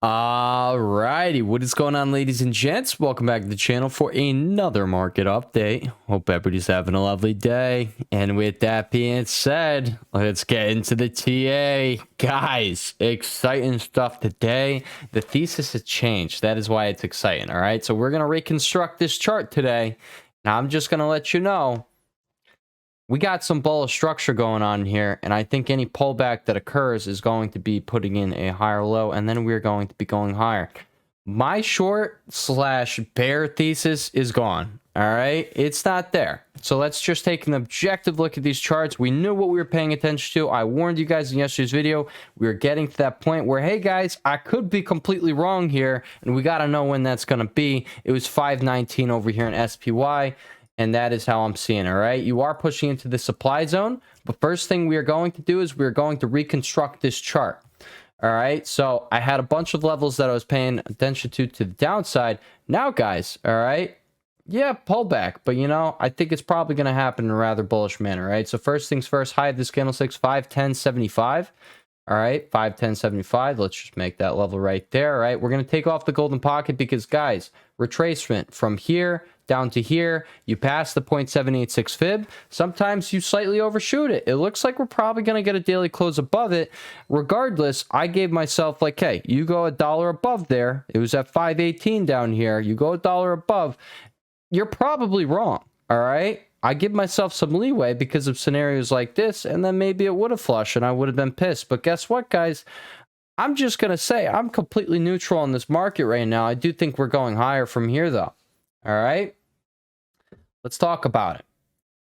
Alrighty, what is going on, ladies and gents? Welcome back to the channel for another market update. Hope everybody's having a lovely day. And with that being said, let's get into the TA. Guys, exciting stuff today. The thesis has changed. That is why it's exciting, all right? So we're going to reconstruct this chart today. Now, I'm just going to let you know, we got some bullish structure going on here, and I think any pullback that occurs is going to be putting in a higher low, and then we're going to be going higher. My short slash bear thesis is gone. All right, it's not there. So let's just take an objective look at these charts. We knew what we were paying attention to. I warned you guys in yesterday's video. We were getting to that point where, hey guys, I could be completely wrong here, and we got to know when that's going to be. It was 519 over here in SPY. And that is how I'm seeing it, all right? You are pushing into the supply zone. But first thing we are going to do is we're going to reconstruct this chart. All right? So I had a bunch of levels that I was paying attention to the downside. Now, guys, all right? Yeah, pullback. But, you know, I think it's probably going to happen in a rather bullish manner, right? So first things first, high of this candlestick's 510.75. All right, 510.75. Let's just make that level right there, all right? We're going to take off the golden pocket because, guys, retracement from here down to here, you pass the 0.786 fib. Sometimes you slightly overshoot it. It looks like we're probably going to get a daily close above it. Regardless, I gave myself like, hey, you go $1 above there. It was at 518 down here. You go $1 above. You're probably wrong, all right? I give myself some leeway because of scenarios like this, and then maybe it would have flushed and I would have been pissed. But guess what, guys? I'm just going to say I'm completely neutral on this market right now. I do think we're going higher from here, though. All right, let's talk about it.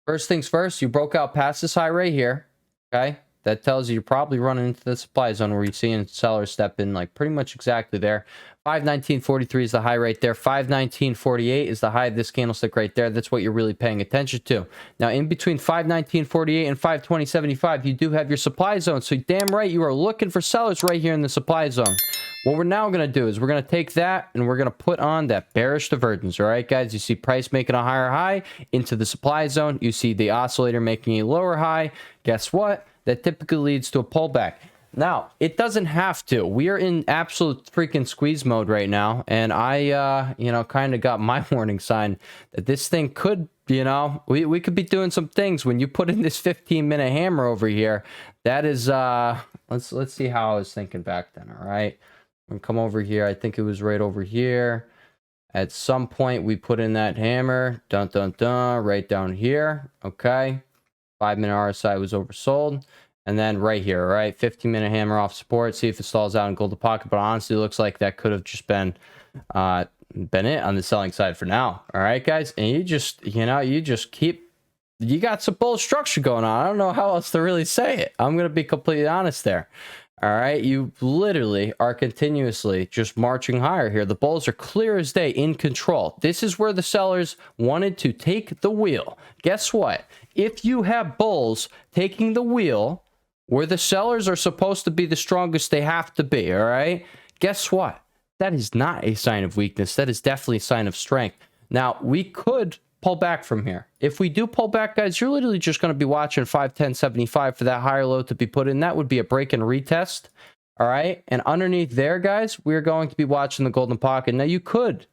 First things first, you broke out past this high right here. Okay, that tells you you're probably running into the supply zone where you're seeing sellers step in like pretty much exactly there. 519.43 is the high right there. 519.48 is the high of this candlestick right there. That's what you're really paying attention to. Now, in between 519.48 and 520.75, you do have your supply zone. So damn right, you are looking for sellers right here in the supply zone. What we're now going to do is we're going to take that and we're going to put on that bearish divergence. All right, guys, you see price making a higher high into the supply zone. You see the oscillator making a lower high. Guess what? That typically leads to a pullback. Now, it doesn't have to. We are in absolute freaking squeeze mode right now. And I, kind of got my warning sign that this thing could, we could be doing some things. When you put in this 15-minute hammer over here, that is, let's see how I was thinking back then, all right? I'm gonna come over here. I think it was right over here. At some point, we put in that hammer. Dun, dun, dun, right down here. Okay. 5-minute RSI was oversold. And then right here, right? 15-minute hammer off support. See if it stalls out in golden pocket. But honestly, it looks like that could have just been it on the selling side for now. All right, guys? And you just, you got some bull structure going on. I don't know how else to really say it. I'm going to be completely honest there. All right, you literally are continuously just marching higher here. The bulls are clear as day in control. This is where the sellers wanted to take the wheel. Guess what? If you have bulls taking the wheel where the sellers are supposed to be the strongest they have to be, all right? Guess what? That is not a sign of weakness. That is definitely a sign of strength. Now, we could pull back from here. If we do pull back, guys, you're literally just going to be watching 510.75 for that higher low to be put in. That would be a break and retest. All right. And underneath there, guys, we're going to be watching the golden pocket. Now, you could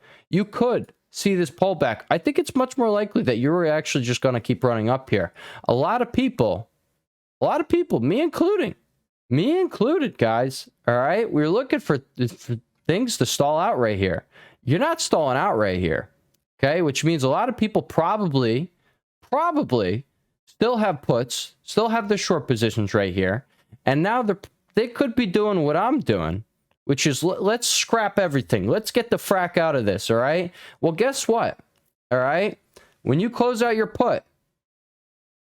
see this pullback. I think it's much more likely that you're actually just going to keep running up here. A lot of people, me included, guys. All right. We're looking for things to stall out right here. You're not stalling out right here. Okay, which means a lot of people probably still have puts, still have their short positions right here. And now they could be doing what I'm doing, which is let's scrap everything. Let's get the frack out of this, all right? Well, guess what? All right? When you close out your put,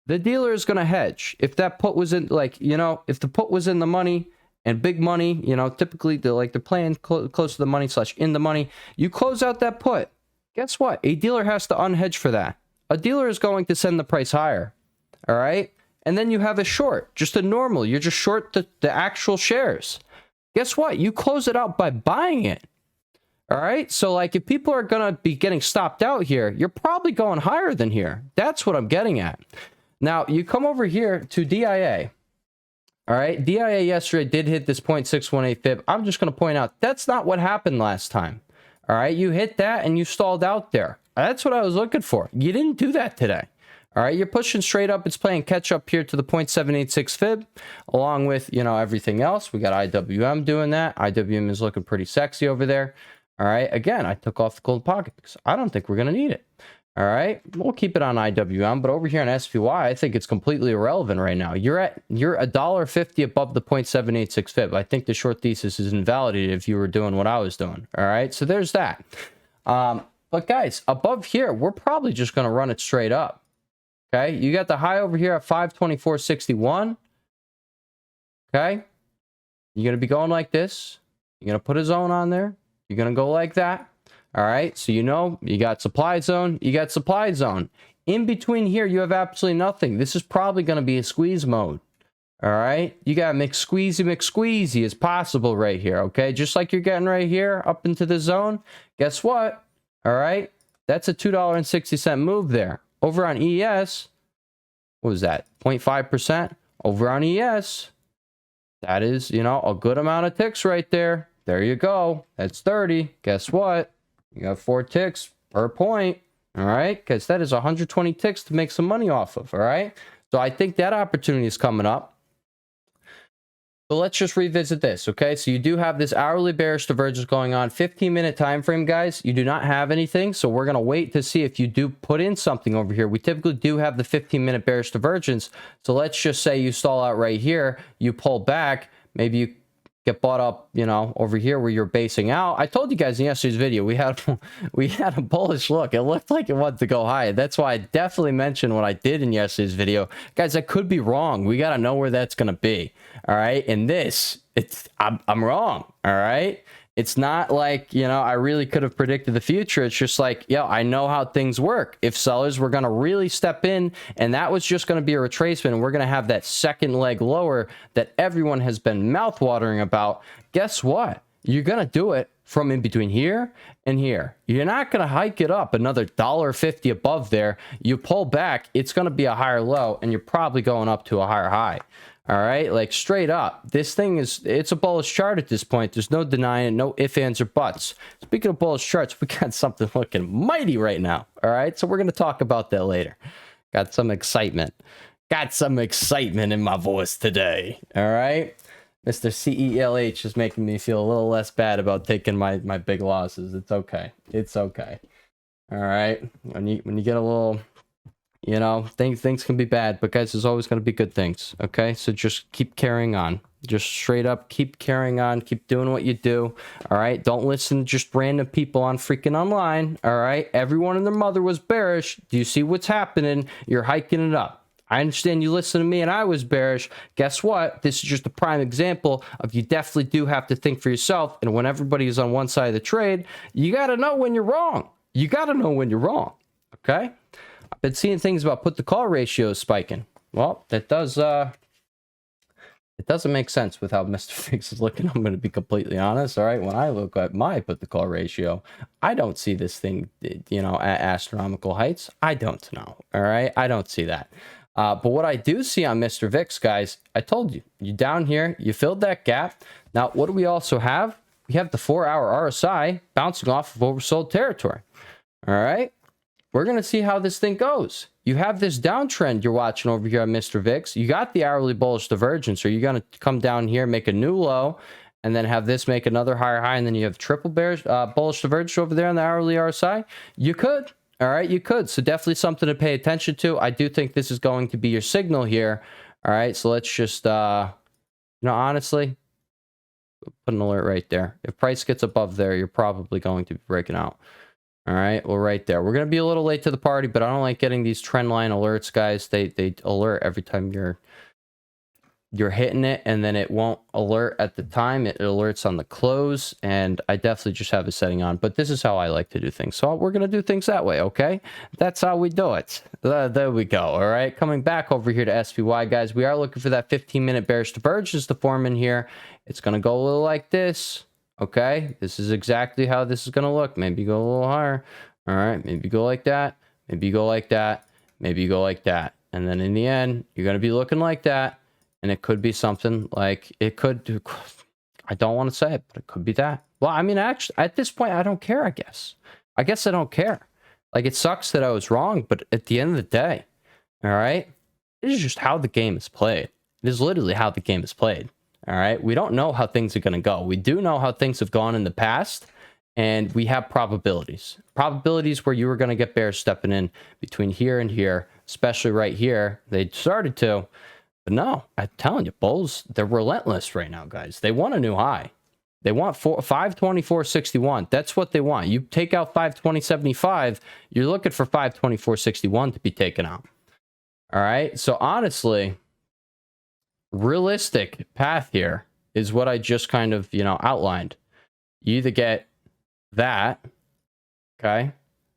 the dealer is going to hedge. If that put was in, if the put was in the money and big money, typically they're playing close to the money / in the money, you close out that put. Guess what? A dealer has to unhedge for that. A dealer is going to send the price higher. All right? And then you have a short, just a normal. You're just short the actual shares. Guess what? You close it out by buying it. All right? So, if people are going to be getting stopped out here, you're probably going higher than here. That's what I'm getting at. Now, you come over here to DIA. All right, DIA yesterday did hit this 0.618 fib. I'm just going to point out that's not what happened last time. All right, you hit that and you stalled out there. That's what I was looking for. You didn't do that today. All right, you're pushing straight up. It's playing catch up here to the 0.786 fib, along with, you know, everything else. We got IWM doing that. IWM is looking pretty sexy over there. All right, again, I took off the gold pocket because I don't think we're going to need it. All right, we'll keep it on IWM, but over here on SPY, I think it's completely irrelevant right now. You're $1.50 above the 0.786 fib. I think the short thesis is invalidated if you were doing what I was doing. All right, so there's that. But guys, above here, we're probably just going to run it straight up. Okay, you got the high over here at 524.61. Okay, you're going to be going like this. You're going to put a zone on there. You're going to go like that. All right, so you know, you got supply zone, you got supply zone. In between here, you have absolutely nothing. This is probably going to be a squeeze mode. All right, you got McSqueezy as possible right here. Okay, just like you're getting right here up into the zone. Guess what? All right, that's a $2.60 move there. Over on ES, what was that? 0.5%. Over on ES, that is, you know, a good amount of ticks right there. There you go. That's 30. Guess what? You got 4 ticks per point. All right, because that is 120 ticks to make some money off of. All right, so I think that opportunity is coming up. So let's just revisit this. Okay, so you do have this hourly bearish divergence going on, 15-minute time frame, guys. You do not have anything, so we're going to wait to see if you do put in something over here. We typically do have the 15-minute bearish divergence. So let's just say you stall out right here, you pull back, maybe you get bought up, you know, over here where you're basing out. I told you guys in yesterday's video we had a bullish look. It looked like it wanted to go high. That's why I definitely mentioned what I did in yesterday's video. Guys, I could be wrong. We got to know where that's going to be. All right, and this, I'm wrong. All right, it's not like, you know, I really could have predicted the future. It's just like, yo, I know how things work. If sellers were going to really step in, and that was just going to be a retracement, and we're going to have that second leg lower that everyone has been mouth-watering about, guess what? You're going to do it from in between here and here. You're not going to hike it up another $1.50 above there. You pull back, it's going to be a higher low, and you're probably going up to a higher high. All right, like straight up, this thing is, it's a bullish chart at this point. There's no denying it, no ifs, ands, or buts. Speaking of bullish charts, we got something looking mighty right now. All right, so we're going to talk about that later. Got some excitement. Got some excitement in my voice today. All right, Mr. CELH is making me feel a little less bad about taking my big losses. It's okay. It's okay. All right, when you get a little, you know, things can be bad, but guys, there's always going to be good things. Okay, so just keep carrying on. Just straight up keep carrying on. Keep doing what you do. All right, don't listen to just random people on freaking online. All right, everyone and their mother was bearish. Do you see what's happening? You're hiking it up. I understand you listen to me and I was bearish. Guess what? This is just a prime example of you definitely do have to think for yourself. And when everybody is on one side of the trade, you got to know when you're wrong. You got to know when you're wrong. Okay. I've been seeing things about put the call ratios spiking. Well, that does, it doesn't make sense with how Mr. Fix is looking. I'm going to be completely honest. All right. When I look at my put the call ratio, I don't see this thing, you know, at astronomical heights. I don't know. All right. I don't see that. But what I do see on Mr. VIX, guys, I told you, you down here, you filled that gap. Now, what do we also have? We have the 4-hour RSI bouncing off of oversold territory. All right. We're going to see how this thing goes. You have this downtrend you're watching over here on Mr. VIX. You got the hourly bullish divergence. Are you going to come down here, make a new low, and then have this make another higher high, and then you have triple bearish bullish divergence over there on the hourly RSI? You could. All right, you could. So definitely something to pay attention to. I do think this is going to be your signal here. All right, so let's just, you know, honestly, put an alert right there. If price gets above there, you're probably going to be breaking out. All right, well, right there. We're going to be a little late to the party, but I don't like getting these trend line alerts, guys. They alert every time you're hitting it, and then it won't alert at the time. It alerts on the close, and I definitely just have a setting on. But this is how I like to do things. So we're going to do things that way, okay? That's how we do it. There we go, all right? Coming back over here to SPY, guys, we are looking for that 15-minute bearish divergence to form in here. It's going to go a little like this. Okay, this is exactly how this is going to look. Maybe go a little higher. All right, maybe go like that. Maybe go like that. Maybe go like that. And then in the end, you're going to be looking like that. And it could be something like, it could, I don't want to say it, but it could be that. Well, I mean, actually, at this point, I don't care, I guess. I don't care. Like, it sucks that I was wrong, but at the end of the day, all right, it is just how the game is played. It is literally how the game is played. All right. We don't know how things are going to go. We do know how things have gone in the past, and we have probabilities. Probabilities where you were going to get bears stepping in between here and here, especially right here. They started to, but no, I'm telling you, bulls, they're relentless right now, guys. They want a new high. They want 524.61. That's what they want. You take out 520.75, you're looking for 524.61 to be taken out. All right. So honestly, realistic path here is what I just kind of, outlined. You either get that, okay,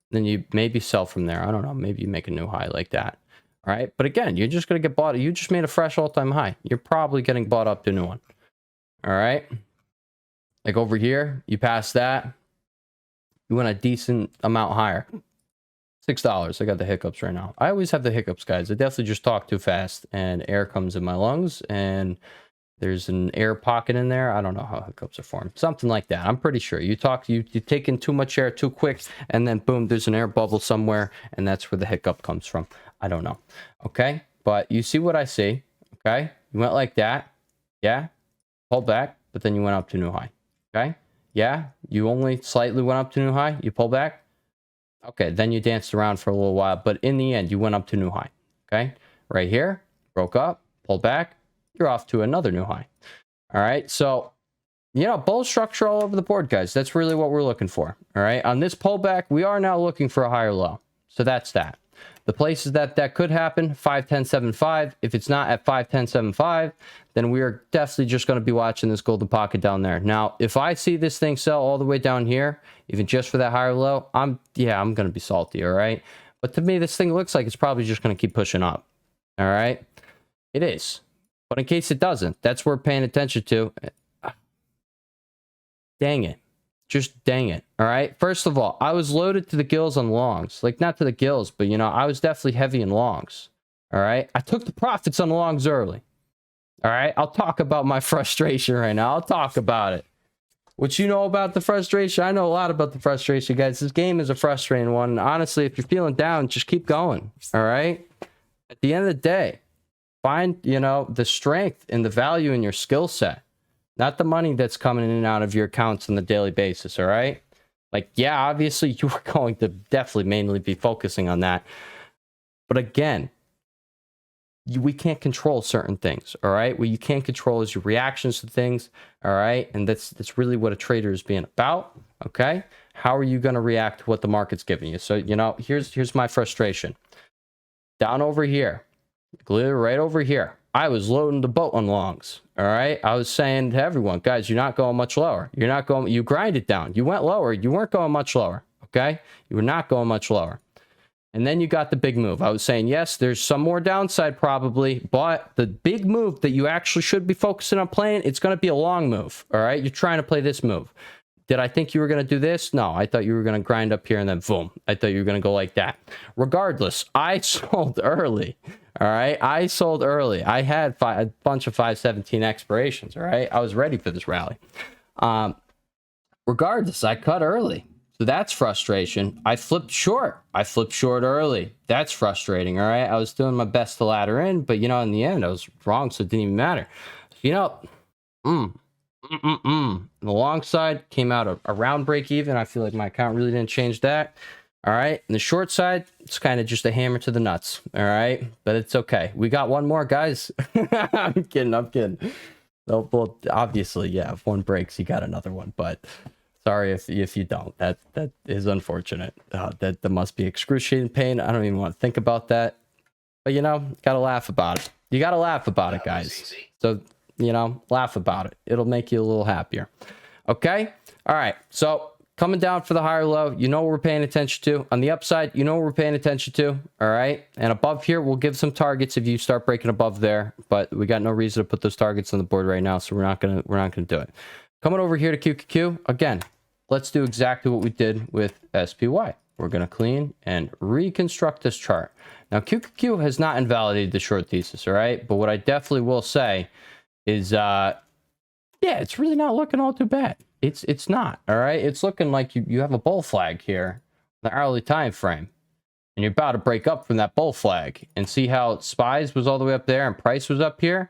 then you maybe sell from there. I don't know. Maybe you make a new high like that. All right. But again, you're just going to get bought. You just made a fresh all-time high. You're probably getting bought up to a new one. All right. Like over here, you pass that. You went a decent amount higher. $6. I got the hiccups right now. I always have the hiccups, guys. I definitely just talk too fast and air comes in my lungs and there's an air pocket in there. I don't know how hiccups are formed. Something like that. I'm pretty sure. You take in too much air too quick and then boom, there's an air bubble somewhere and that's where the hiccup comes from. I don't know. Okay. But you see what I see. Okay. You went like that. Yeah. Pulled back, but then you went up to new high. Okay. Yeah. You only slightly went up to new high. You pull back. Okay, then you danced around for a little while, but in the end, you went up to new high. Okay, right here, broke up, pulled back, you're off to another new high. All right, so, bull structure all over the board, guys. That's really what we're looking for. All right, on this pullback, we are now looking for a higher low. So that's that. The places that could happen, 510.75. If it's not at 510.75, then we are definitely just going to be watching this golden pocket down there. Now, if I see this thing sell all the way down here, even just for that higher low, I'm going to be salty, all right? But to me, this thing looks like it's probably just going to keep pushing up, all right? It is. But in case it doesn't, that's what we're paying attention to. Dang it. Just dang it. All right. First of all, I was loaded to the gills on longs. Like, not to the gills, but, I was definitely heavy in longs. All right. I took the profits on longs early. All right. I'll talk about my frustration right now. I'll talk about it. What you know about the frustration? I know a lot about the frustration, guys. This game is a frustrating one. Honestly, if you're feeling down, just keep going. All right. At the end of the day, find, the strength and the value in your skill set. Not the money that's coming in and out of your accounts on the daily basis, all right? Like, yeah, obviously you are going to definitely mainly be focusing on that. But again, we can't control certain things, all right? What you can't control is your reactions to things, all right? And that's really what a trader is being about, okay? How are you going to react to what the market's giving you? So, here's my frustration. Down over here, right over here. I was loading the boat on longs. All right. I was saying to everyone, guys, you're not going much lower. You grind it down. You went lower. You weren't going much lower. Okay. You were not going much lower. And then you got the big move. I was saying, yes, there's some more downside probably, but the big move that you actually should be focusing on playing, it's going to be a long move. All right. You're trying to play this move. Did I think you were going to do this? No, I thought you were going to grind up here and then boom. I thought you were going to go like that. Regardless, I sold early. All right. I sold early. I had a bunch of 517 expirations. All right. I was ready for this rally. Regardless, I cut early. So that's frustration. I flipped short. Early. That's frustrating. All right. I was doing my best to ladder in, but in the end, I was wrong. So it didn't even matter. The long side came out around break even. I feel like my account really didn't change that. All right. And the short side, it's kind of just a hammer to the nuts. All right. But it's okay. We got one more, guys. I'm kidding. Well, obviously, yeah. If one breaks, you got another one. But sorry if you don't. That is unfortunate. That must be excruciating pain. I don't even want to think about that. But, got to laugh about it. You got to laugh about it, guys. So, laugh about it. It'll make you a little happier. Okay. All right. So coming down for the higher low, what we're paying attention to. On the upside, what we're paying attention to. All right. And above here, we'll give some targets if you start breaking above there, but we got no reason to put those targets on the board right now. So we're not going to do it. Coming over here to QQQ again, let's do exactly what we did with SPY. we're going to clean and reconstruct this chart. Now, QQQ has not invalidated the short thesis, all right? But what I definitely will say is, yeah, it's really not looking all too bad. It's not, all right? It's looking like you have a bull flag here, the hourly time frame. And you're about to break up from that bull flag. And see how SPYs was all the way up there and price was up here?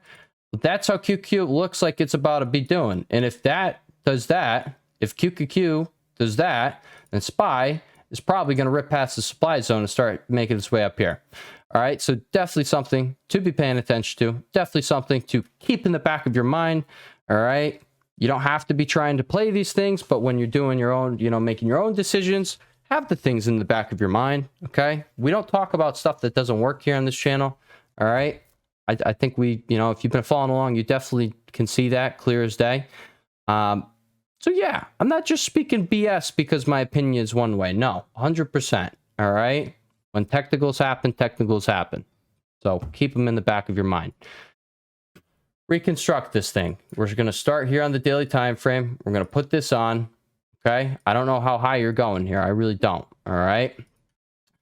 That's how QQQ looks like it's about to be doing. And if that does that, if QQQ does that, then SPY is probably going to rip past the supply zone and start making its way up here. All right, so definitely something to be paying attention to. Definitely something to keep in the back of your mind. All right, you don't have to be trying to play these things, but when you're doing your own, making your own decisions, have the things in the back of your mind. Okay, we don't talk about stuff that doesn't work here on this channel. All right, I think we, if you've been following along, you definitely can see that clear as day. So yeah, I'm not just speaking BS because my opinion is one way. No, 100%. All right. When technicals happen, technicals happen. So keep them in the back of your mind. Reconstruct this thing. We're going to start here on the daily time frame. We're going to put this on. Okay. I don't know how high you're going here. I really don't. All right.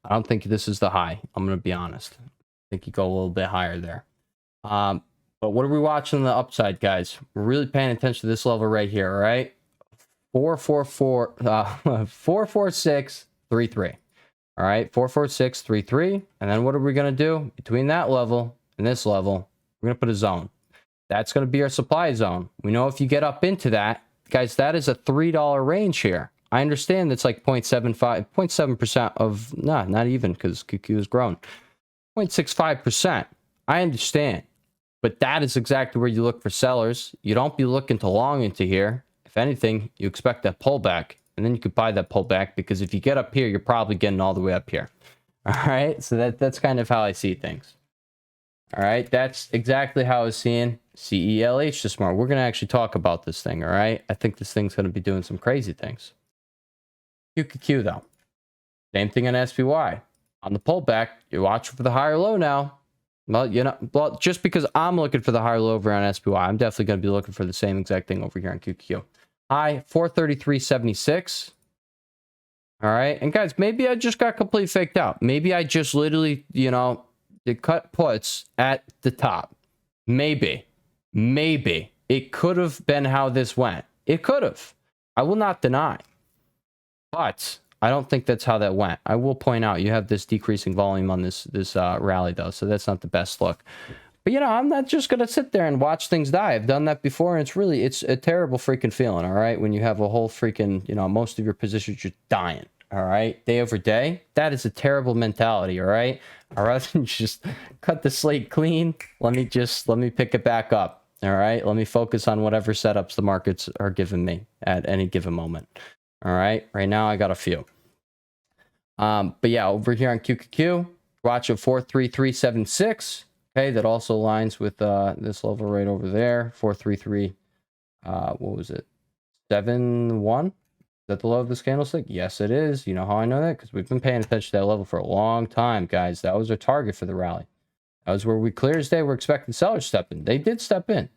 I don't think this is the high. I'm going to be honest. I think you go a little bit higher there. But what are we watching on the upside, guys? We're really paying attention to this level right here. All right. 44633. All right, 44633. And then what are we going to do between that level and this level? We're going to put a zone. That's going to be our supply zone. We know if you get up into that, guys, that is a $3 range here. I understand that's like 0.7% of, not even, because QQ has grown. 0.65%. I understand. But that is exactly where you look for sellers. You don't be looking to long into here. If anything, you expect that pullback, and then you could buy that pullback, because if you get up here, you're probably getting all the way up here. All right, so that's kind of how I see things. All right, that's exactly how I was seeing CELH this morning. We're going to actually talk about this thing, all right? I think this thing's going to be doing some crazy things. QQQ, though. Same thing on SPY. On the pullback, you're watching for the higher low now. Well, just because I'm looking for the higher low over on SPY, I'm definitely going to be looking for the same exact thing over here on QQQ. High 433.76. All right. And guys, maybe I just got completely faked out. Maybe I just literally, it cut puts at the top. Maybe it could have been how this went. It could have. I will not deny. But I don't think that's how that went. I will point out you have this decreasing volume on this rally, though, so that's not the best look. But, I'm not just going to sit there and watch things die. I've done that before, and it's a terrible freaking feeling, all right? When you have a whole freaking, most of your positions just dying, all right? Day over day, that is a terrible mentality, all right? I'd rather just cut the slate clean. Let me pick it back up, all right? Let me focus on whatever setups the markets are giving me at any given moment. All right, right now I got a few. But yeah, over here on QQQ, watch a 433.76. Okay, that also aligns with this level right over there. 433. What was it? 7.1. Is that the low of this candlestick? Yes, it is. You know how I know that? Because we've been paying attention to that level for a long time, guys. That was our target for the rally. That was where we clear as day. We're expecting sellers to step in. They did step in.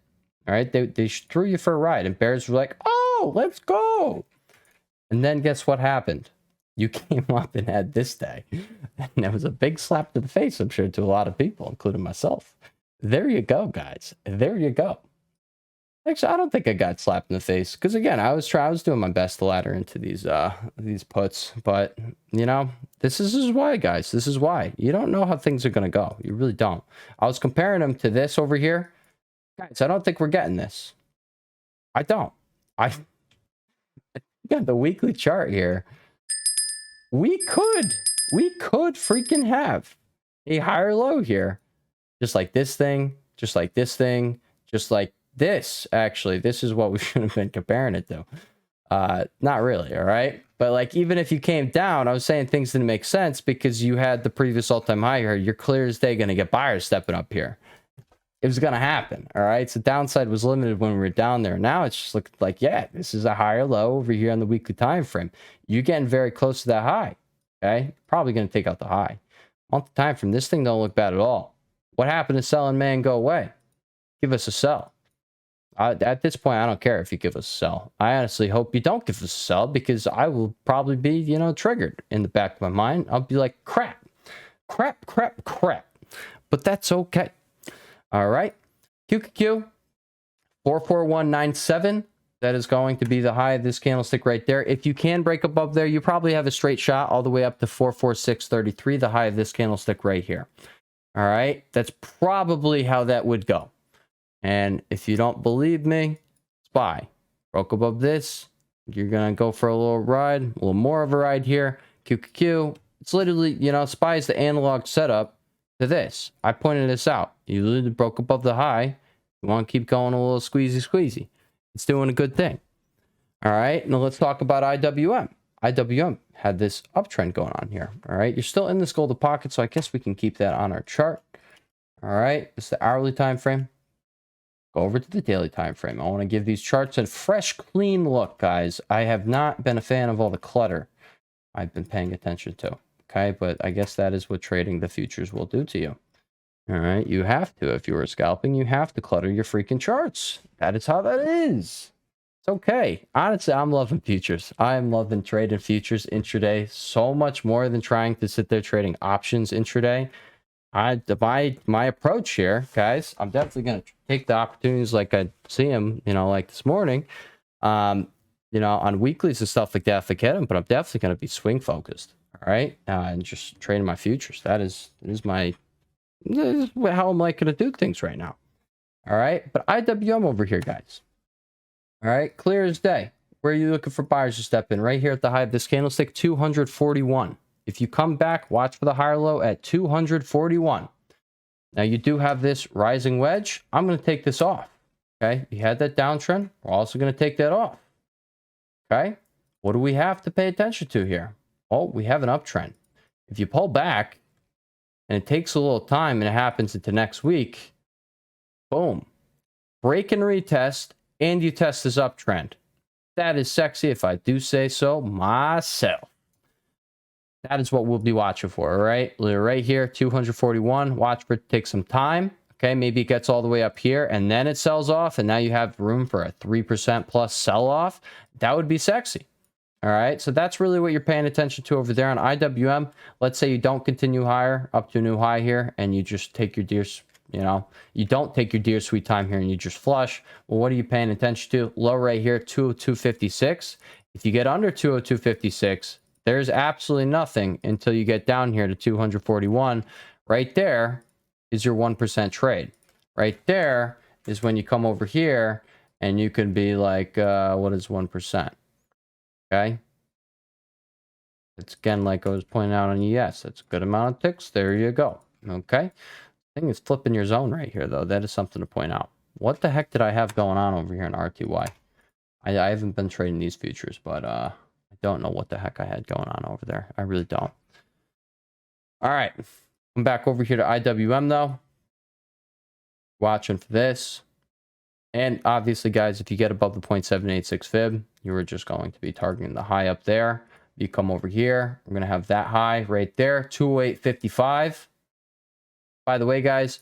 All right, they threw you for a ride, and bears were like, "Oh, let's go." And then guess what happened? You came up and had this day. And that was a big slap to the face, I'm sure, to a lot of people, including myself. There you go, guys. There you go. Actually, I don't think I got slapped in the face. Because, again, I was doing my best to ladder into these puts. But, this is why, guys. This is why. You don't know how things are going to go. You really don't. I was comparing them to this over here. Guys, I don't think we're getting this. I don't. I got the weekly chart here. We could freaking have a higher low here. Just like this thing, just like this thing, just like this. Actually, this is what we should have been comparing it to. Not really, all right? But like, even if you came down, I was saying things didn't make sense because you had the previous all-time high here. You're clear as day going to get buyers stepping up here. It was going to happen, all right? So downside was limited when we were down there. Now it's just looking like, yeah, this is a higher low over here on the weekly time frame. You're getting very close to that high, okay? Probably going to take out the high. Monthly time frame, this thing don't look bad at all. What happened to selling man go away? Give us a sell. At this point, I don't care if you give us a sell. I honestly hope you don't give us a sell, because I will probably be, you know, triggered in the back of my mind. I'll be like, crap, crap, crap, crap. But that's okay. All right. QQQ 44197. That is going to be the high of this candlestick right there. If you can break above there, you probably have a straight shot all the way up to 44633, the high of this candlestick right here. All right. That's probably how that would go. And if you don't believe me, SPY broke above this. You're going to go for a little ride, a little more of a ride here. QQQ. It's literally, you know, SPY is the analog setup to this. I pointed this out. You literally broke above the high. You want to keep going a little squeezy. It's doing a good thing. All right. Now let's talk about IWM. IWM had this uptrend going on here. All right. You're still in this golden pocket, so I guess we can keep that on our chart. All right. It's the hourly time frame. Go over to the daily time frame. I want to give these charts a fresh, clean look, guys. I have not been a fan of all the clutter I've been paying attention to. Okay, but I guess that is what trading the futures will do to you. All right, you have to. If you were scalping, you have to clutter your freaking charts. That is how that is. It's okay. Honestly, I'm loving futures. I am loving trading futures intraday so much more than trying to sit there trading options intraday. My approach here, guys, I'm definitely going to take the opportunities like I see them, you know, like this morning, you know, on weeklies and stuff like that if I get them, but I'm definitely going to be swing focused. All right. And just trading my futures. That is how I'm like going to do things right now. All right. But IWM over here, guys. All right. Clear as day. Where are you looking for buyers to step in? Right here at the high of this candlestick, 241. If you come back, watch for the higher low at 241. Now you do have this rising wedge. I'm going to take this off. Okay. You had that downtrend. We're also going to take that off. Okay. What do we have to pay attention to here? Oh, we have an uptrend. If you pull back and it takes a little time and it happens into next week, boom, break and retest, and you test this uptrend. That is sexy if I do say so myself. That is what we'll be watching for, all right? Right here, 241. Watch for it to take some time. Okay, maybe it gets all the way up here and then it sells off, and now you have room for a 3% plus sell-off. That would be sexy. All right, so that's really what you're paying attention to over there on IWM. Let's say you don't continue higher up to a new high here, and you just take your deers, you know, you don't take your deer sweet time here and you just flush. Well, what are you paying attention to? Low right here, 202.56. If you get under 202.56, there's absolutely nothing until you get down here to 241. Right there is your 1% trade. Right there is when you come over here and you can be like, what is 1%? Okay. It's again, like I was pointing out on ES. That's a good amount of ticks. There you go. Okay. I think it's flipping your zone right here, though. That is something to point out. What the heck did I have going on over here in RTY? I haven't been trading these futures, but I don't know what the heck I had going on over there. I really don't. All right. I'm back over here to IWM, though. Watching for this. And obviously, guys, if you get above the 0.786 fib, you are just going to be targeting the high up there. You come over here. We're going to have that high right there, 208.55. By the way, guys,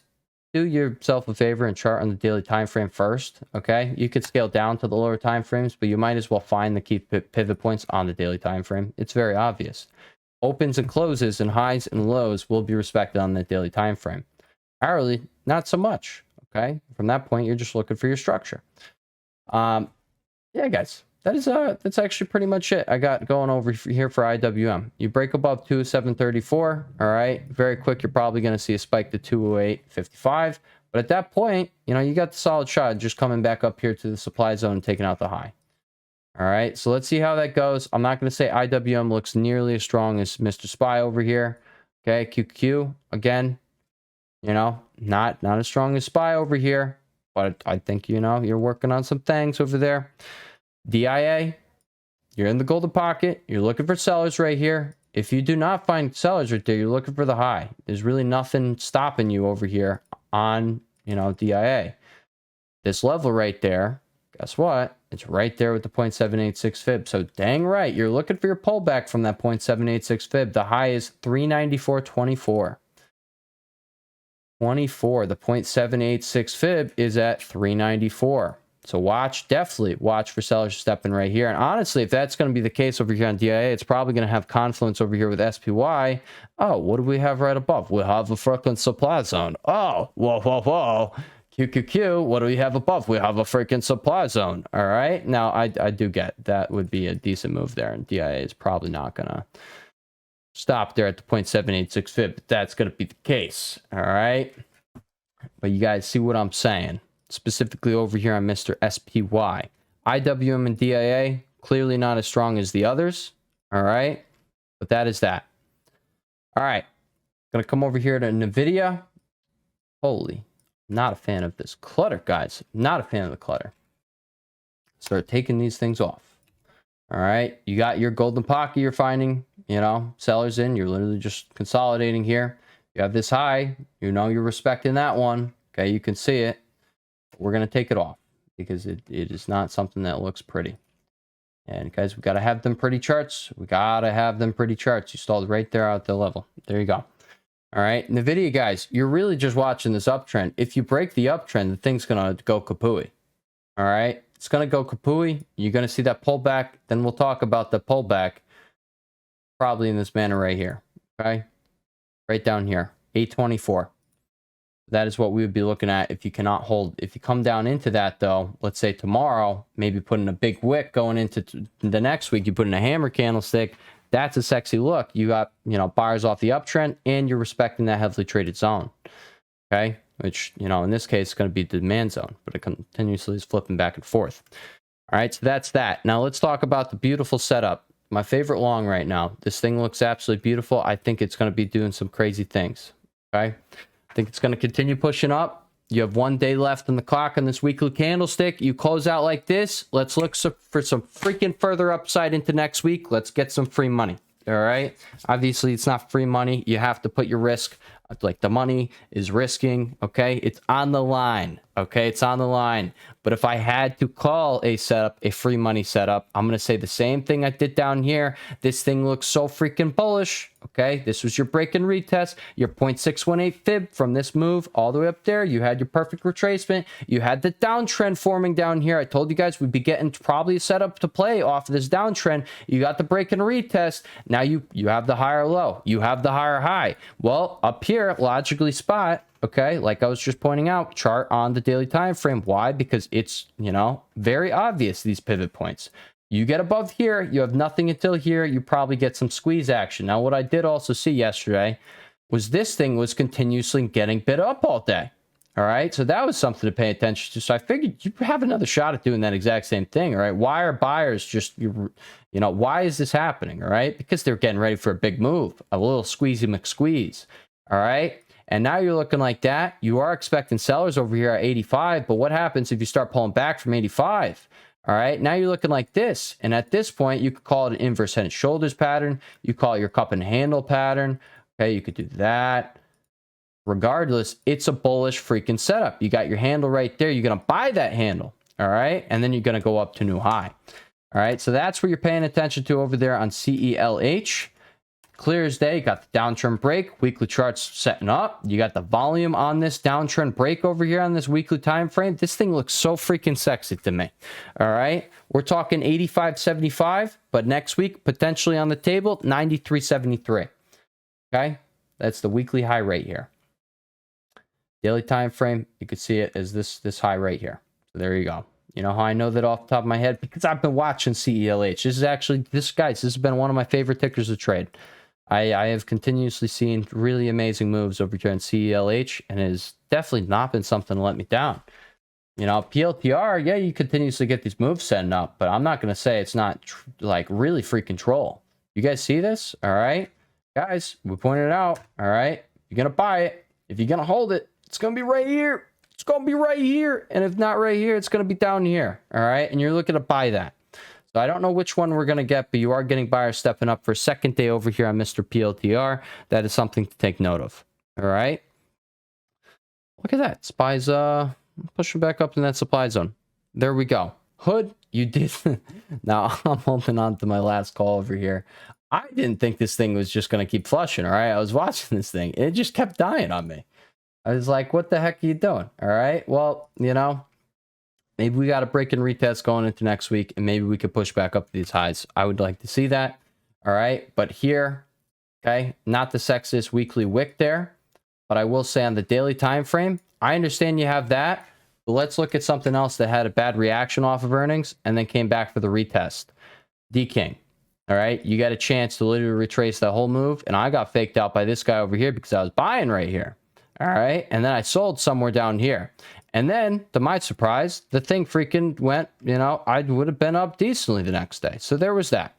do yourself a favor and chart on the daily time frame first, okay? You could scale down to the lower time frames, but you might as well find the key pivot points on the daily time frame. It's very obvious. Opens and closes and highs and lows will be respected on the daily time frame. Hourly, not so much, okay? From that point, you're just looking for your structure. Yeah, guys, that's actually pretty much it I got going over here for IWM. You break above 207.34, all right? Very quick, you're probably going to see a spike to 208.55. But at that point, you know, you got the solid shot just coming back up here to the supply zone and taking out the high. All right, so let's see how that goes. I'm not going to say IWM looks nearly as strong as Mr. SPY over here. Okay, QQQ, again, you know, not as strong as SPY over here. But I think, you know, you're working on some things over there. DIA, you're in the golden pocket. You're looking for sellers right here. If you do not find sellers right there, you're looking for the high. There's really nothing stopping you over here on, you know, DIA. This level right there, guess what? It's right there with the 0.786 fib. So dang right, you're looking for your pullback from that 0.786 fib. The high is 394.24. 24. The 0.786 fib is at 394. So watch, definitely watch for sellers stepping right here. And honestly, if that's going to be the case over here on DIA, it's probably going to have confluence over here with SPY. Oh, what do we have right above? We have a freaking supply zone. Oh, whoa, whoa, whoa. QQQ, what do we have above? We have a freaking supply zone. All right. Now, I do get that would be a decent move there. And DIA is probably not going to stop there at the 0.786 fib, but that's going to be the case. All right. But you guys see what I'm saying? Specifically over here on Mr. SPY. IWM and DIA, clearly not as strong as the others. All right. But that is that. All right. Going to come over here to NVIDIA. Holy, not a fan of this clutter, guys. Not a fan of the clutter. Start taking these things off. All right. You got your golden pocket you're finding, you know, sellers in. You're literally just consolidating here. You have this high. You know you're respecting that one. Okay, you can see it. We're going to take it off because it is not something that looks pretty. And guys, we got to have them pretty charts. We got to have them pretty charts. You stalled right there at the level. There you go. All right. NVIDIA, guys, you're really just watching this uptrend. If you break the uptrend, the thing's going to go kapooey. All right. It's going to go kapooey. You're going to see that pullback. Then we'll talk about the pullback probably in this manner right here. Okay. Right down here. 824. That is what we would be looking at if you cannot hold. If you come down into that, though, let's say tomorrow, maybe put in a big wick going into the next week, you put in a hammer candlestick. That's a sexy look. You got, you know, buyers off the uptrend and you're respecting that heavily traded zone. Okay. Which, you know, in this case, is going to be the demand zone, but it continuously is flipping back and forth. All right. So that's that. Now let's talk about the beautiful setup. My favorite long right now. This thing looks absolutely beautiful. I think it's going to be doing some crazy things. Okay. I think it's going to continue pushing up. You have 1 day left on the clock on this weekly candlestick. You close out like this. Let's look for some freaking further upside into next week. Let's get some free money. All right. Obviously, it's not free money. You have to put your risk. Like the money is risking. Okay. It's on the line. Okay. It's on the line. But if I had to call a setup, a free money setup, I'm going to say the same thing I did down here. This thing looks so freaking bullish. Okay. This was your break and retest, your 0.618 fib from this move all the way up there. You had your perfect retracement. You had the downtrend forming down here. I told you guys we'd be getting probably a setup to play off of this downtrend. You got the break and retest. Now you have the higher low. You have the higher high. Well, up here, logically spot. Okay, like I was just pointing out, chart on the daily time frame. Why? Because it's, you know, very obvious, these pivot points. You get above here, you have nothing until here, you probably get some squeeze action. Now, what I did also see yesterday was this thing was continuously getting bid up all day. All right, so that was something to pay attention to. So I figured you have another shot at doing that exact same thing. All right, why are buyers just, you know, why is this happening? All right, because they're getting ready for a big move, a little squeezy McSqueeze. All right. And now you're looking like that. You are expecting sellers over here at 85. But what happens if you start pulling back from 85? All right. Now you're looking like this. And at this point, you could call it an inverse head and shoulders pattern. You call it your cup and handle pattern. Okay. You could do that. Regardless, it's a bullish freaking setup. You got your handle right there. You're going to buy that handle. All right. And then you're going to go up to new high. All right. So that's what you're paying attention to over there on CELH. Clear as day, got the downtrend break, weekly charts setting up. You got the volume on this downtrend break over here on this weekly time frame. This thing looks so freaking sexy to me. All right, we're talking 85.75, but next week potentially on the table 93.73. Okay, that's the weekly high right here. Daily time frame, you could see it as this high right here. So there you go. You know how I know that off the top of my head? Because I've been watching CELH. This is actually, this has been one of my favorite tickers to trade. I have continuously seen really amazing moves over here in CELH, and it has definitely not been something to let me down. You know, PLTR, yeah, you continuously get these moves setting up, but I'm not going to say it's not like really free control. You guys see this? All right. Guys, we pointed it out. All right. You're going to buy it. If you're going to hold it, it's going to be right here. It's going to be right here. And if not right here, it's going to be down here. All right. And you're looking to buy that. So I don't know which one we're going to get, but you are getting buyers stepping up for a second day over here on Mr. PLTR. That is something to take note of. All right. Look at that. SPY's pushing back up in that supply zone. There we go. Hood, you did. Now I'm holding on to my last call over here. I didn't think this thing was just going to keep flushing. All right. I was watching this thing. It just kept dying on me. I was like, what the heck are you doing? All right. Well, you know, Maybe we got a break and retest going into next week, and maybe we could push back up to these highs. I would like to see that. All right. But here, okay, not the sexiest weekly wick there, but I will say on the daily time frame, I understand you have that, but let's look at something else that had a bad reaction off of earnings and then came back for the retest. D-King. All right. You got a chance to literally retrace that whole move, and I got faked out by this guy over here because I was buying right here. All right. And then I sold somewhere down here. And then, to my surprise, the thing freaking went, you know, I would have been up decently the next day. So there was that.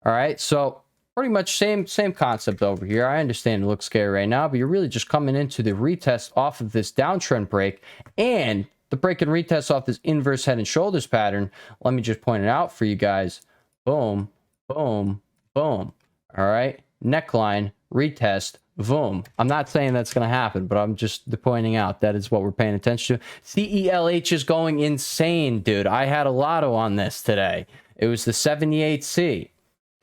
All right. So pretty much same concept over here. I understand it looks scary right now, but you're really just coming into the retest off of this downtrend break and the break and retest off this inverse head and shoulders pattern. Let me just point it out for you guys. Boom, boom, boom. All right. Neckline, retest, boom. I'm not saying that's going to happen, but I'm just pointing out that is what we're paying attention to. CELH is going insane, dude. I had a lotto on this today. It was the 78C.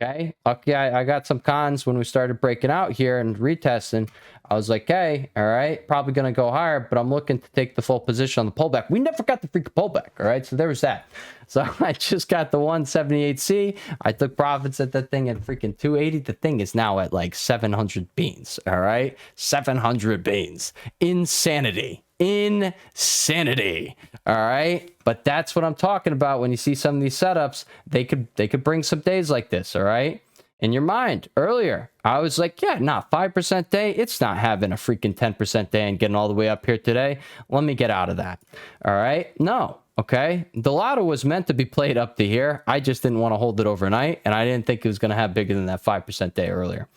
Okay. Okay. I got some cons when we started breaking out here and retesting. I was like, hey, all right, probably going to go higher, but I'm looking to take the full position on the pullback. We never got the freaking pullback. All right. So there was that. So I just got the 178C. I took profits at that thing at freaking 280. The thing is now at like 700 beans. All right. 700 beans. Insanity. Insanity. All right. But that's what I'm talking about. When you see some of these setups, they could bring some days like this. All right. In your mind earlier, I was like, yeah, not 5% day. It's not having a freaking 10% day and getting all the way up here today. Let me get out of that. All right. No. Okay. The lotto was meant to be played up to here. I just didn't want to hold it overnight. And I didn't think it was going to have bigger than that 5% day earlier.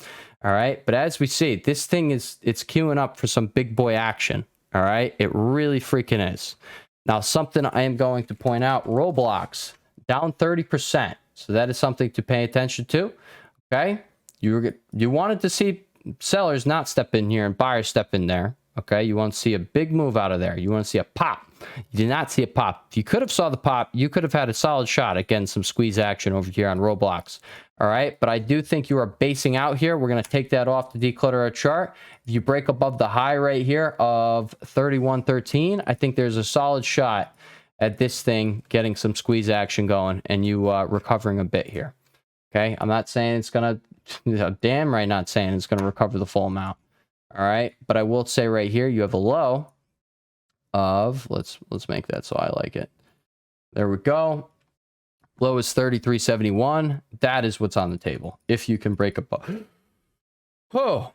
All right. But as we see, this thing it's queuing up for some big boy action. All right. It really freaking is. Now, something I am going to point out, Roblox down 30%. So that is something to pay attention to. Okay. You wanted to see sellers not step in here and buyers step in there. Okay. You want to see a big move out of there. You want to see a pop. You did not see a pop. If you could have saw the pop, you could have had a solid shot against some squeeze action over here on Roblox. All right. But I do think you are basing out here. We're going to take that off to declutter our chart. If you break above the high right here of 31.13, I think there's a solid shot at this thing getting some squeeze action going and you recovering a bit here. Okay. I'm not saying it's going to, damn right not saying it's going to recover the full amount. All right. But I will say right here, you have a low of, let's make that so I like it. There we go. Low is 33.71. That is what's on the table. If you can break above. Oh,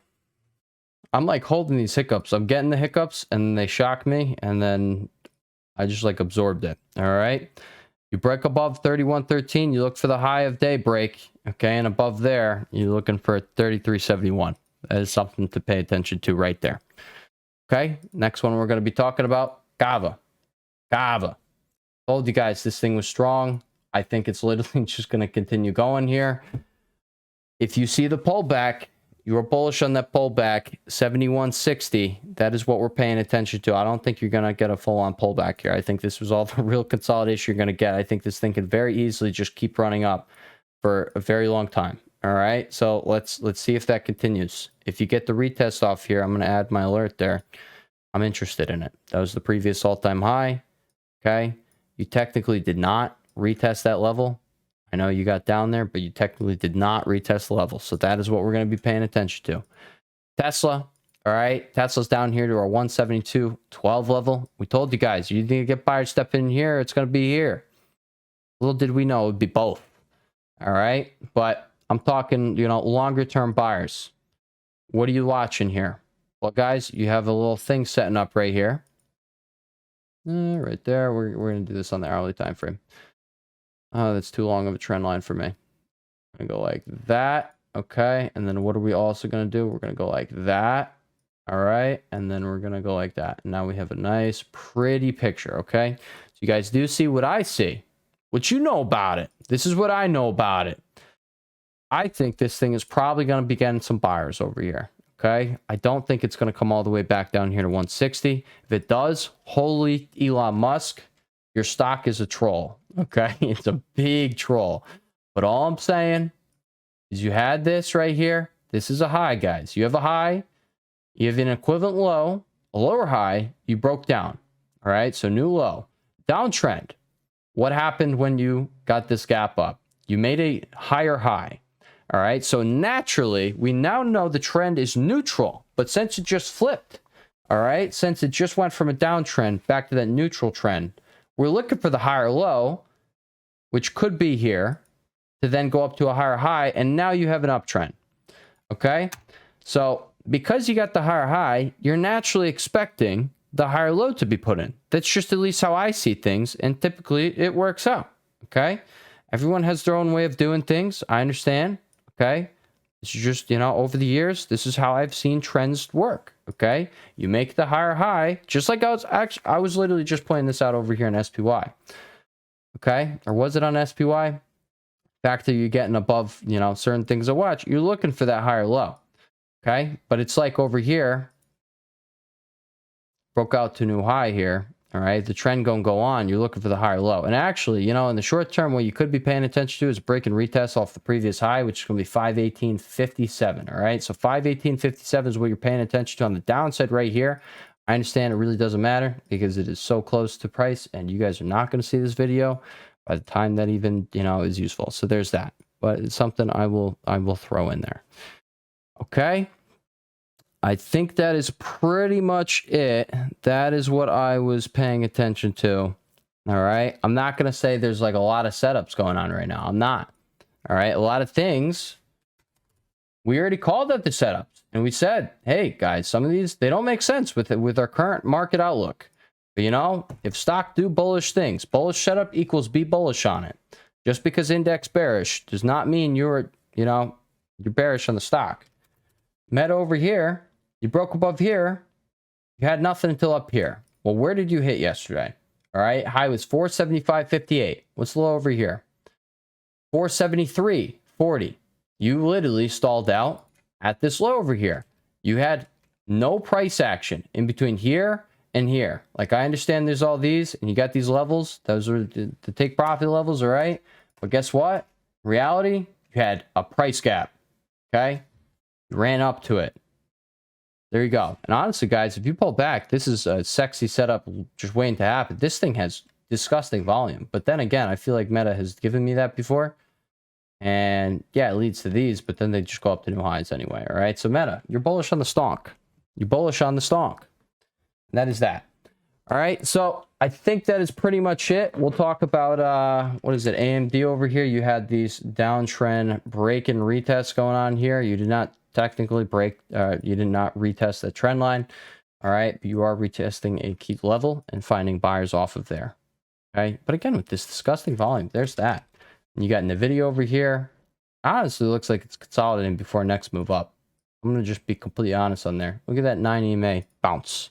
I'm like holding these hiccups. I'm getting the hiccups and they shock me. And then I just like absorbed it. All right. You break above 31.13. You look for the high of day break. Okay. And above there, you're looking for 33.71. That is something to pay attention to right there. Okay. Next one we're going to be talking about Kava. Told you guys this thing was strong. I think it's literally just going to continue going here. If you see the pullback, you are bullish on that pullback, 71.60. That is what we're paying attention to. I don't think you're going to get a full-on pullback here. I think this was all the real consolidation you're going to get. I think this thing could very easily just keep running up for a very long time. All right, so let's see if that continues. If you get the retest off here, I'm going to add my alert there. I'm interested in it. That was the previous all-time high. Okay, you technically did not retest that level. I know you got down there, but you technically did not retest the level. So that is what we're going to be paying attention to. Tesla, all right, Tesla's down here to our 172.12 level. We told you guys, you need to get buyers step in here, it's going to be here. Little did we know it would be both. All right, but I'm talking, longer term buyers. What are you watching here? Well, guys, you have a little thing setting up right here. Right there. We're going to do this on the hourly time frame. Oh, that's too long of a trend line for me. I'm going to go like that. Okay. And then what are we also going to do? We're going to go like that. All right. And then we're going to go like that. And now we have a nice, pretty picture. Okay. So you guys do see what I see. What you know about it. This is what I know about it. I think this thing is probably going to be getting some buyers over here. Okay. I don't think it's going to come all the way back down here to 160. If it does, holy Elon Musk, your stock is a troll. Okay. It's a big troll. But all I'm saying is you had this right here. This is a high, guys. You have a high. You have an equivalent low, a lower high. You broke down. All right. So new low. Downtrend. what happened when you got this gap up? You made a higher high. All right, so naturally, we now know the trend is neutral, but since it just flipped, all right, since it just went from a downtrend back to that neutral trend, we're looking for the higher low, which could be here, to then go up to a higher high, and now you have an uptrend, okay? So because you got the higher high, you're naturally expecting the higher low to be put in. That's just at least how I see things, and typically it works out, okay? Everyone has their own way of doing things. I understand. Okay. This is just, over the years, this is how I've seen trends work. Okay. You make the higher high, just like I was literally just playing this out over here in SPY. Okay. Or was it on SPY? Factor you're getting above, certain things to watch. You're looking for that higher low. Okay. But it's like over here, broke out to new high here. All right, the trend gonna go on. You're looking for the higher low. And actually, in the short term, what you could be paying attention to is break and retest off the previous high, which is going to be 518.57. All right, so 518.57 is what you're paying attention to on the downside right here. I understand it really doesn't matter because it is so close to price, and you guys are not going to see this video by the time that even is useful. So there's that. But it's something I will throw in there. Okay. I think that is pretty much it. That is what I was paying attention to. All right. I'm not going to say there's like a lot of setups going on right now. I'm not. All right. A lot of things. We already called out the setups and we said, hey guys, some of these, they don't make sense with our current market outlook. But if stock do bullish things, bullish setup equals be bullish on it. Just because index bearish does not mean you're bearish on the stock. Meta over here. You broke above here. You had nothing until up here. Well, where did you hit yesterday? All right. High was 475.58. What's low over here? 473.40. You literally stalled out at this low over here. You had no price action in between here and here. Like, I understand there's all these and you got these levels. Those are the take profit levels. All right. But guess what? Reality, you had a price gap. Okay. You ran up to it. There you go. And honestly, guys, if you pull back, this is a sexy setup just waiting to happen. This thing has disgusting volume. But then again, I feel like Meta has given me that before. And yeah, it leads to these, but then they just go up to new highs anyway. All right. So Meta, you're bullish on the stonk. You're bullish on the stonk. And that is that. All right. So I think that is pretty much it. We'll talk about, what is it? AMD over here. You had these downtrend break and retests going on here. You did not technically break, you did not retest the trend line. All right. But you are retesting a key level and finding buyers off of there. Okay. But again, with this disgusting volume, there's that. And you got NVIDIA over here. Honestly, it looks like it's consolidating before next move up. I'm going to just be completely honest on there. Look at that 9 EMA bounce.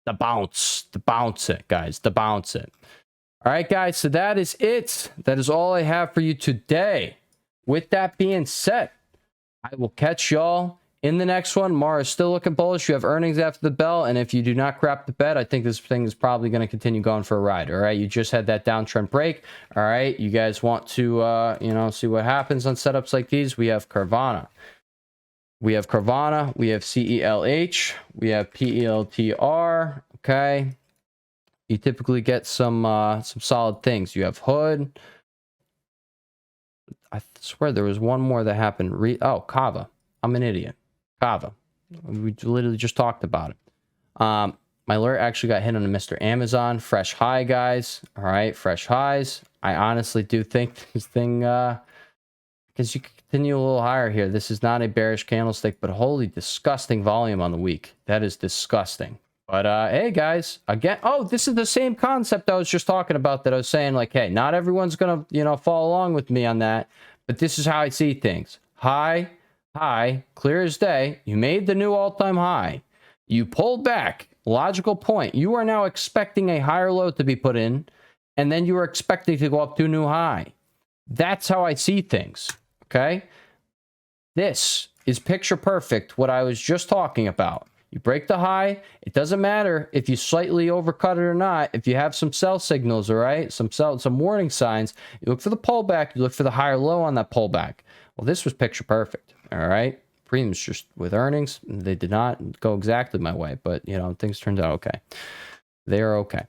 The bounce it, guys. The bounce it. All right, guys. So that is it. That is all I have for you today. With that being said, I will catch y'all in the next one. Mara is still looking bullish. You have earnings after the bell. And if you do not crap the bed, I think this thing is probably going to continue going for a ride. All right. You just had that downtrend break. All right. You guys want to, see what happens on setups like these. We have Carvana. We have Carvana. We have CELH. We have PELTR. Okay. You typically get some solid things. You have Hood. I swear there was one more that happened. Kava. I'm an idiot. Kava. We literally just talked about it. My alert actually got hit on a Mr. Amazon. Fresh high, guys. All right. Fresh highs. I honestly do think this thing, because you can continue a little higher here. This is not a bearish candlestick, but holy disgusting volume on the week. That is disgusting. But hey, guys, again, this is the same concept I was just talking about that I was saying, like, hey, not everyone's going to, follow along with me on that. But this is how I see things. High, clear as day. You made the new all-time high. You pulled back. Logical point. You are now expecting a higher low to be put in, and then you are expecting to go up to a new high. That's how I see things. Okay? This is picture perfect, what I was just talking about. You break the high. It doesn't matter if you slightly overcut it or not. If you have some sell signals, all right, some warning signs, you look for the pullback. You look for the higher low on that pullback. Well, this was picture perfect. All right. Premiums just with earnings, they did not go exactly my way, but things turned out okay. They are okay.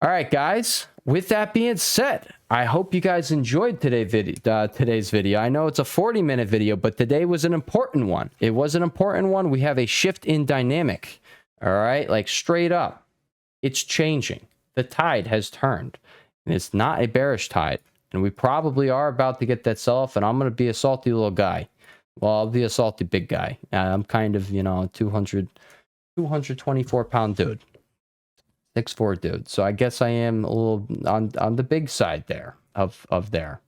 All right, guys. With that being said, I hope you guys enjoyed today's video. I know it's a 40-minute video, but today was an important one. It was an important one. We have a shift in dynamic. All right, like straight up, it's changing. The tide has turned, and it's not a bearish tide. And we probably are about to get that sell-off, and I'm going to be a salty little guy. Well, I'll be a salty big guy. I'm kind of, you know, 224-pound dude. 6'4" dude. So I guess I am a little on the big side there of there.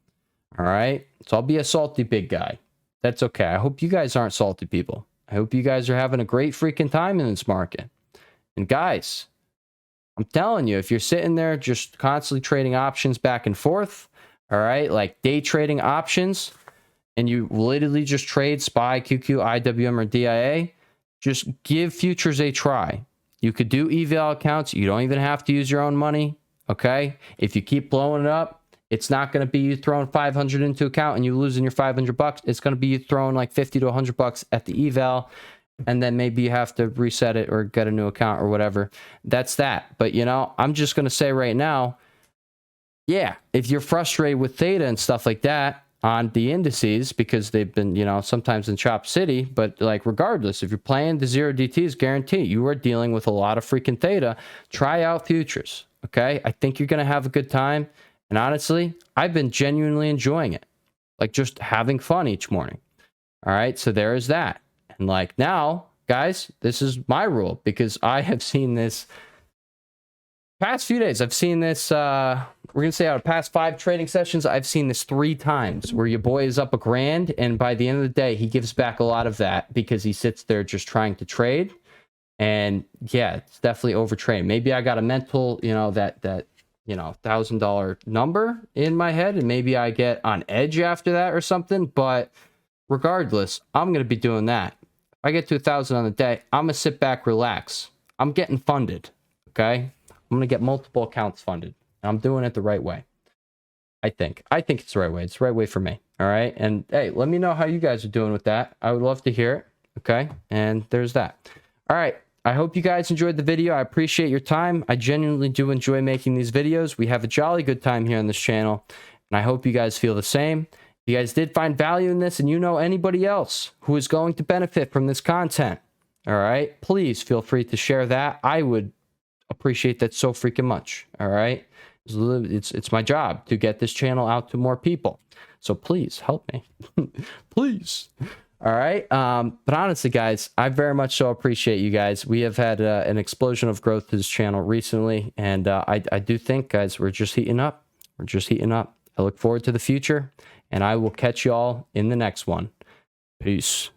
All right. So I'll be a salty big guy. That's okay. I hope you guys aren't salty people. I hope you guys are having a great freaking time in this market. And guys, I'm telling you, if you're sitting there just constantly trading options back and forth, all right, like day trading options, and you literally just trade SPY, QQ, IWM, or DIA, just give futures a try. You could do eval accounts. You don't even have to use your own money, okay? If you keep blowing it up, it's not going to be you throwing 500 into account and you losing your 500 bucks. It's going to be you throwing like 50 to 100 bucks at the eval, and then maybe you have to reset it or get a new account or whatever. That's that. But, you know, I'm just going to say right now, yeah, if you're frustrated with theta and stuff like that on the indices because they've been, you know, sometimes in Chop City, but like regardless, if you're playing the 0DTs, guarantee you are dealing with a lot of freaking theta. Try out futures, okay? I think you're going to have a good time. And honestly, I've been genuinely enjoying it. Like just having fun each morning. All right, so there is that. And like now, guys, this is my rule because I have seen this past few days. I've seen this, we're going to say out of past 5 trading sessions, I've seen this 3 times where your boy is up $1,000 and by the end of the day, he gives back a lot of that because he sits there just trying to trade. And yeah, it's definitely overtrading. Maybe I got a mental, you know, that you know, $1,000 number in my head and maybe I get on edge after that or something. But regardless, I'm going to be doing that. If I get to 1,000 on the day, I'm going to sit back, relax. I'm getting funded, okay? I'm going to get multiple accounts funded. And I'm doing it the right way. I think it's the right way. It's the right way for me. All right. And hey, let me know how you guys are doing with that. I would love to hear it. Okay. And there's that. All right. I hope you guys enjoyed the video. I appreciate your time. I genuinely do enjoy making these videos. We have a jolly good time here on this channel. And I hope you guys feel the same. If you guys did find value in this and you know anybody else who is going to benefit from this content, all right, please feel free to share that. I would appreciate that so freaking much. All right. It's my job to get this channel out to more people. So please help me. Please. All right. But honestly, guys, I very much so appreciate you guys. We have had an explosion of growth to this channel recently. And I do think, guys, we're just heating up. We're just heating up. I look forward to the future. And I will catch y'all in the next one. Peace.